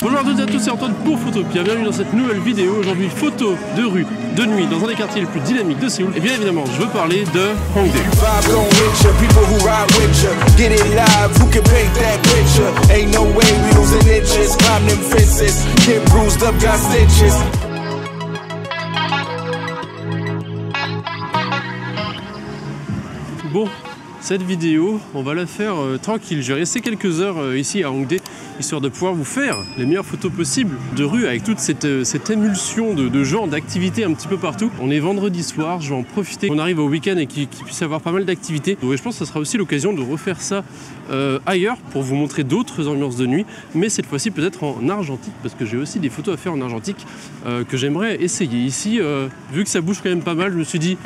Bonjour à toutes et à tous, c'est Antoine pour Photopia. Bienvenue dans cette nouvelle vidéo. Aujourd'hui, photo de rue, de nuit, dans un des quartiers les plus dynamiques de Séoul. Et bien évidemment, je veux parler de Hongdae. Bon, cette vidéo, on va la faire tranquille. Je vais rester quelques heures ici à Hongdae, histoire de pouvoir vous faire les meilleures photos possibles de rue avec toute cette émulsion de gens, d'activités un petit peu partout. On est vendredi soir, je vais en profiter qu'on arrive au week-end et qu'il puisse y avoir pas mal d'activités. Donc je pense que ce sera aussi l'occasion de refaire ça ailleurs pour vous montrer d'autres ambiances de nuit, mais cette fois-ci peut-être en argentique, parce que j'ai aussi des photos à faire en argentique que j'aimerais essayer. Ici, vu que ça bouge quand même pas mal, je me suis dit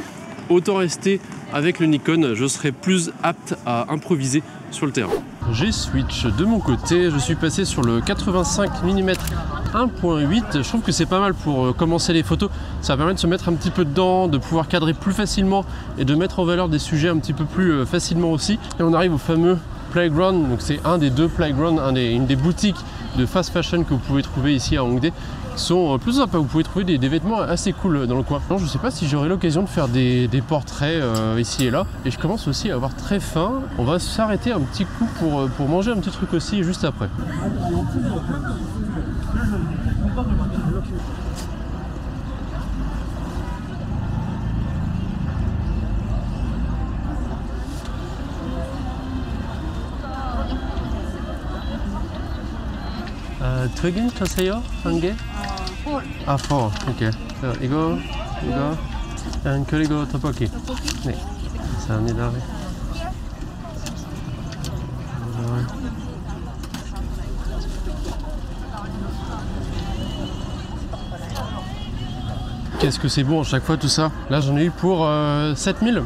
autant rester avec le Nikon, je serai plus apte à improviser sur le terrain. J'ai switch de mon côté, je suis passé sur le 85 mm 1.8. Je trouve que c'est pas mal pour commencer les photos. Ça permet de se mettre un petit peu dedans, de pouvoir cadrer plus facilement et de mettre en valeur des sujets un petit peu plus facilement aussi. Et on arrive au fameux Playground, donc c'est un des deux Playground, une des boutiques de fast fashion que vous pouvez trouver ici à Hongdae. Sont plus sympas, vous pouvez trouver des vêtements assez cool dans le coin. Non, je sais pas si j'aurai l'occasion de faire des portraits ici et là, et je commence aussi à avoir très faim. On va s'arrêter un petit coup pour manger un petit truc aussi juste après. 튀김 주세요. 한 개? 아, 포. 오케이. 이거, 그리고 떡볶이. 네. 감사합니다. Qu'est-ce que c'est bon à chaque fois tout ça. Là j'en ai eu pour 7000.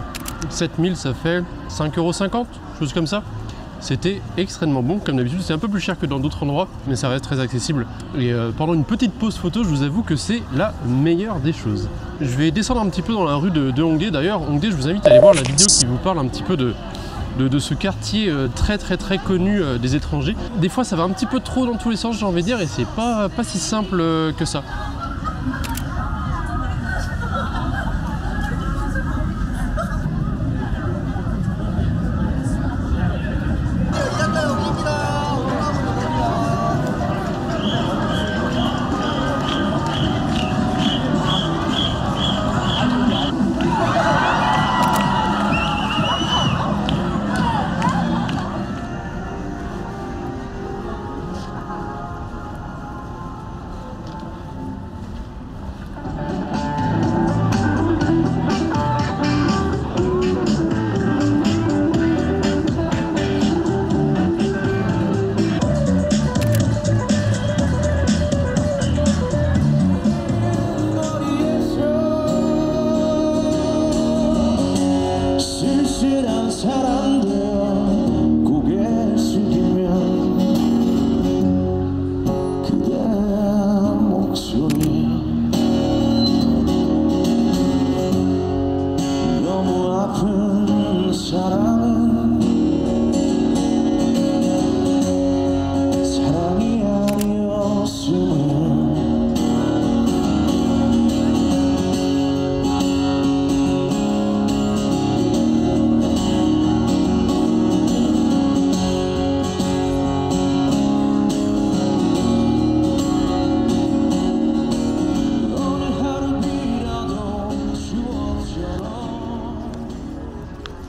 7000 ça fait 5,50 €, chose comme ça. C'était extrêmement bon, comme d'habitude c'est un peu plus cher que dans d'autres endroits, mais ça reste très accessible. Et pendant une petite pause photo, je vous avoue que c'est la meilleure des choses. Je vais descendre un petit peu dans la rue de Hongdae. D'ailleurs, Hongdae, je vous invite à aller voir la vidéo qui vous parle un petit peu de ce quartier très connu des étrangers. Des fois ça va un petit peu trop dans tous les sens, j'ai envie de dire, et c'est pas si simple que ça.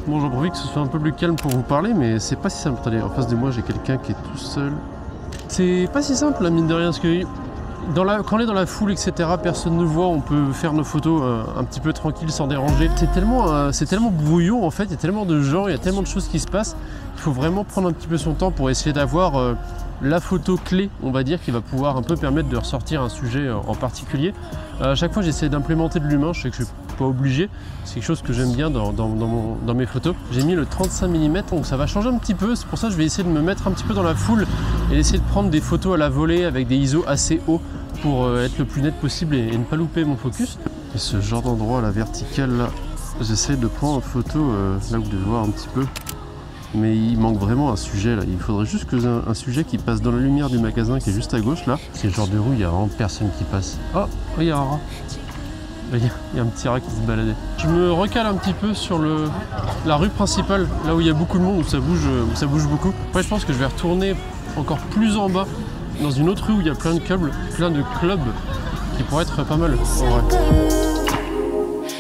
Bon, j'en profite que ce soit un peu plus calme pour vous parler, mais c'est pas si simple. Attendez, en face de moi, j'ai quelqu'un qui est tout seul. C'est pas si simple, la mine de rien, parce que quand on est dans la foule, etc., personne ne voit, on peut faire nos photos un petit peu tranquille, sans déranger. C'est tellement brouillon, en fait, il y a tellement de gens, il y a tellement de choses qui se passent. Il faut vraiment prendre un petit peu son temps pour essayer d'avoir la photo clé, on va dire, qui va pouvoir un peu permettre de ressortir un sujet en particulier. À chaque fois, j'essaie d'implémenter de l'humain. Je sais que je suis pas obligé, c'est quelque chose que j'aime bien dans mes photos. J'ai mis le 35 mm, donc ça va changer un petit peu. C'est pour ça que je vais essayer de me mettre un petit peu dans la foule et essayer de prendre des photos à la volée avec des ISO assez hauts pour être le plus net possible et ne pas louper mon focus. Et ce genre d'endroit, la verticale là, j'essaie de prendre en photo là où vous devez voir un petit peu. Mais il manque vraiment un sujet là. Il faudrait juste que un sujet qui passe dans la lumière du magasin qui est juste à gauche là. C'est le genre de rue, il y a vraiment personne qui passe. Oh, il y a un rat. Il y a un petit rat qui se baladait. Je me recale un petit peu sur la rue principale, là où il y a beaucoup de monde, où ça bouge beaucoup. Après je pense que je vais retourner encore plus en bas, dans une autre rue où il y a plein de clubs qui pourraient être pas mal en vrai.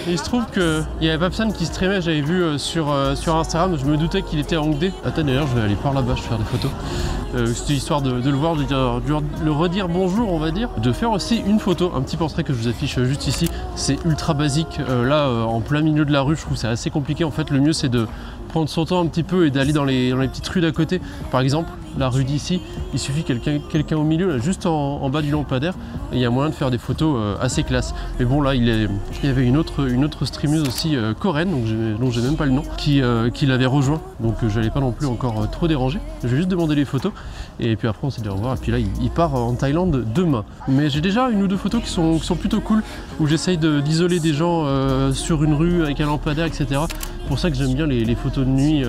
Et il se trouve qu'il y avait Papsan qui streamait, j'avais vu sur Instagram, je me doutais qu'il était à Hongdae. Attends d'ailleurs, je vais aller par là-bas, je vais faire des photos. C'était histoire de le voir, de le redire bonjour on va dire. De faire aussi une photo, un petit portrait que je vous affiche juste ici. C'est ultra basique, là en plein milieu de la rue, je trouve que c'est assez compliqué. En fait le mieux c'est de prendre son temps un petit peu et d'aller dans les petites rues d'à côté. Par exemple, la rue d'ici, il suffit quelqu'un au milieu, là, juste en bas du lampadaire, et il y a moyen de faire des photos assez classe. Mais bon là, il y avait une autre streameuse aussi coréenne, dont j'ai même pas le nom, qui l'avait rejoint. Donc j'allais pas non plus encore trop déranger. Je vais juste demander les photos, et puis après on s'est dit au revoir. Et puis là, il part en Thaïlande demain. Mais j'ai déjà une ou deux photos qui sont plutôt cool, où j'essaye d'isoler des gens sur une rue avec un lampadaire, etc. C'est pour ça que j'aime bien les photos de nuit,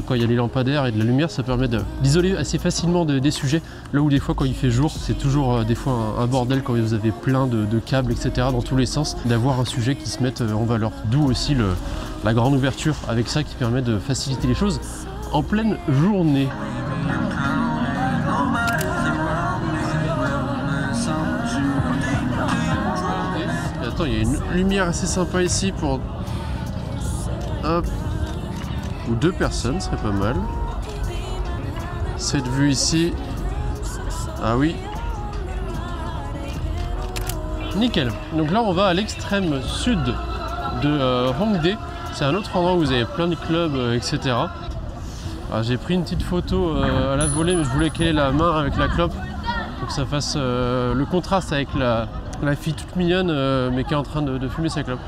quand il y a les lampadaires et de la lumière, ça permet d'isoler assez facilement des sujets. Là où des fois quand il fait jour, c'est toujours des fois un bordel quand vous avez plein de câbles, etc. dans tous les sens, d'avoir un sujet qui se mette en valeur. D'où aussi la grande ouverture avec ça qui permet de faciliter les choses en pleine journée. Et attends, il y a une lumière assez sympa ici pour... Hop. Ou deux personnes serait pas mal. Cette vue ici. Ah oui. Nickel. Donc là on va à l'extrême sud de Hongdae. C'est un autre endroit où vous avez plein de clubs, etc. J'ai pris une petite photo à la volée, mais je voulais qu'elle ait la main avec la clope pour que ça fasse le contraste avec la fille toute mignonne mais qui est en train de fumer sa clope.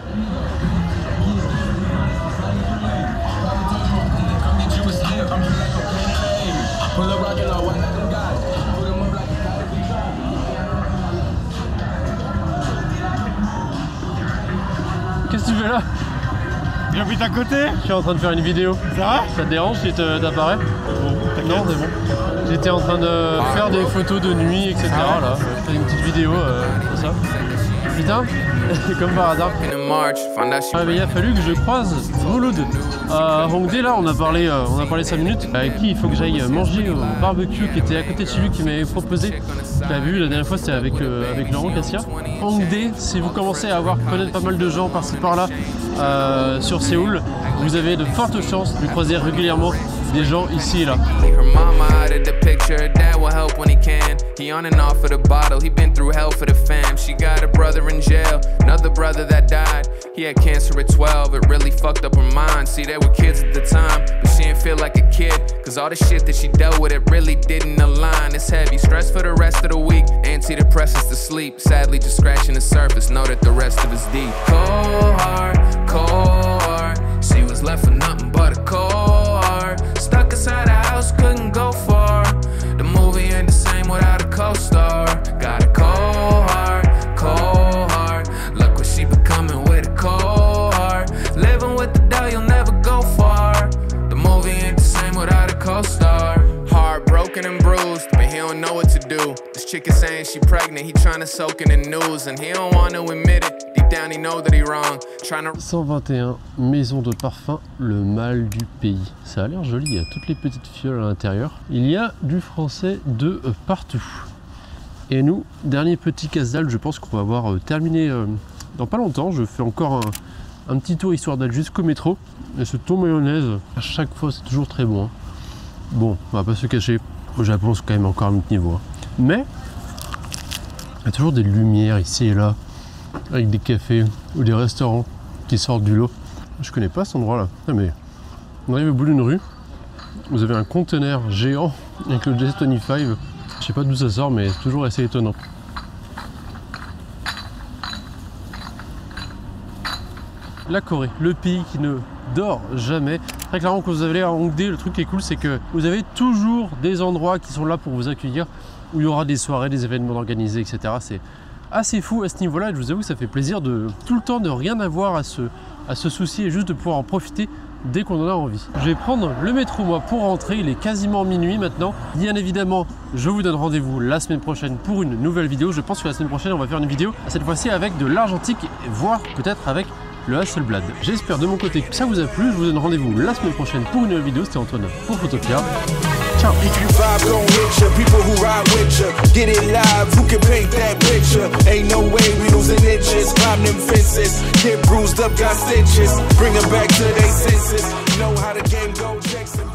Qu'est-ce que tu fais là? J'habite à côté. Je suis en train de faire une vidéo. Ça va? Ça te dérange si t'apparais? Non, c'est bon. J'étais en train de faire des photos de nuit, etc. Là, je fais une petite vidéo, comme ça. Putain, comme par hasard. Mais il a fallu que je croise Mouloud. À Hongdae, là, on a parlé 5 minutes. Avec qui il faut que j'aille manger au barbecue qui était à côté de chez lui, qui m'avait proposé. Tu as vu, la dernière fois, c'était avec Laurent Cassia. Hongdae, si vous commencez à connaître pas mal de gens par-ci par-là sur Séoul, vous avez de fortes chances de croiser régulièrement des gens ici et là. He on and off of the bottle, he been through hell for the fam. She got a brother in jail, another brother that died. He had cancer at 12, it really fucked up her mind. See, they were kids at the time, but she didn't feel like a kid. Cause all the shit that she dealt with, it really didn't align. It's heavy, stress for the rest of the week. Antidepressants to sleep, sadly just scratching the surface. Know that the rest of it's deep. Cold heart, she was left with nothing but a cold heart. Stuck inside the house, couldn't go far. The movie ain't the same without a co-star. Got a cold heart. Look what she becoming with a cold heart. Living with the devil, you'll never go far. The movie ain't the same without a co-star. Heartbroken and bruised, but he don't know what to do. This chick is saying she pregnant, he trying to soak in the news, and he don't want to admit it. Deep down he know that he wrong. 121 maisons de parfum, le mal du pays. Ça a l'air joli, il y a toutes les petites fioles à l'intérieur. Il y a du français de partout. Et nous, dernier petit casse-dalle, je pense qu'on va avoir terminé dans pas longtemps. Je fais encore un petit tour histoire d'aller jusqu'au métro. Et ce thon mayonnaise, à chaque fois c'est toujours très bon. Bon, on va pas se cacher, au Japon c'est quand même encore un autre niveau. Mais il y a toujours des lumières ici et là, avec des cafés ou des restaurants qui sortent du lot. Je connais pas cet endroit là. Ah, mais on arrive au bout d'une rue, vous avez un conteneur géant avec le J25. Je sais pas d'où ça sort, mais c'est toujours assez étonnant. La Corée, le pays qui ne dort jamais. Très clairement, quand vous allez à Hongdae, le truc qui est cool, c'est que vous avez toujours des endroits qui sont là pour vous accueillir, où il y aura des soirées, des événements organisés, etc. C'est assez fou à ce niveau-là. Je vous avoue, ça fait plaisir de tout le temps de rien avoir à se soucier et juste de pouvoir en profiter dès qu'on en a envie. Je vais prendre le métro moi pour rentrer, il est quasiment minuit maintenant. Bien évidemment, je vous donne rendez-vous la semaine prochaine pour une nouvelle vidéo. Je pense que la semaine prochaine, on va faire une vidéo, cette fois-ci avec de l'argentique, voire peut-être avec le Hasselblad. J'espère de mon côté que ça vous a plu. Je vous donne rendez-vous la semaine prochaine pour une nouvelle vidéo. C'était Antoine pour Photopia. Ciao. If you vibe gon' hit ya, people who ride with ya, get it live, who can paint that picture? Ain't no way we losing inches, climb them fences, get bruised up, got stitches, bring them back to their senses, know how the game go, Jackson.